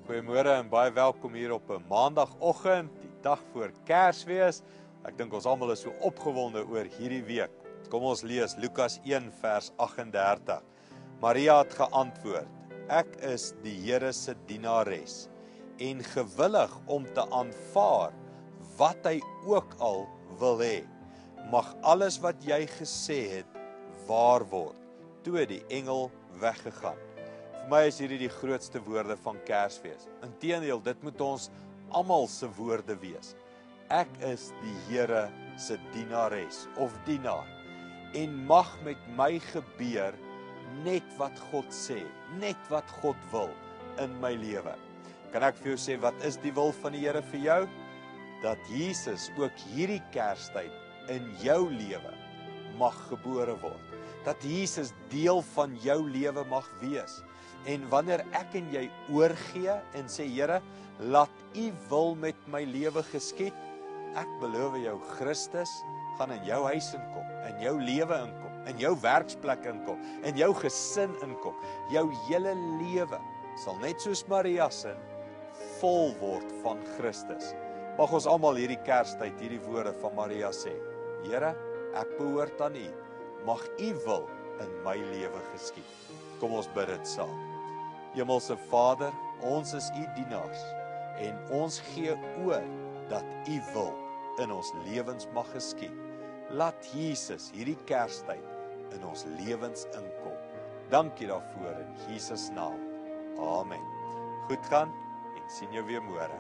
Goeiemôre en baie welkom hier op 'n maandagoggend, die dag voor Kersfees. Ek dink ons almal is so opgewonde oor hierdie week. Kom ons lees Lukas 1 vers 38. Maria het geantwoord: Ek is die Here se dienares en gewillig om te aanvaar wat hy ook al wil hê. Mag alles wat jy gesê het waar word. Toe het die engel weggegaan. Vir my is hierdie die grootste woorde van Kersfees. Inteendeel, dit moet ons almal se woorde wees. Ek is die Here se dienares of dienaar en mag met my gebeur net wat God sê, net wat God wil in my lewe. Kan ek vir jou sê, wat is die wil van die Here vir jou? Dat Jesus ook hierdie Kerstyd in jou lewe mag gebore word. Dat Jesus deel van jou lewe mag wees. En wanneer ek en jy oorgee en sê, Here, laat U wil met my lewe geskied, ek beloof jou, Christus gaan in jou huis inkom, in jou lewe inkom, in jou werksplek inkom, in jou gesin inkom. Jou hele lewe sal net soos Maria se vol word van Christus. Mag ons almal hierdie Kerstyd hierdie woorde van Maria sê: Here, ek behoort aan U. Mag U wil in my lewe geskied. Kom ons bid dit saam. Hemelse Vader, ons is U dienaars en ons gee oor dat U wil in ons lewens mag geskied. Laat Jesus hierdie Kerstyd in ons lewens inkom. Dankie daarvoor in Jesus naam. Amen. Goed gaan en sien jou weer môre.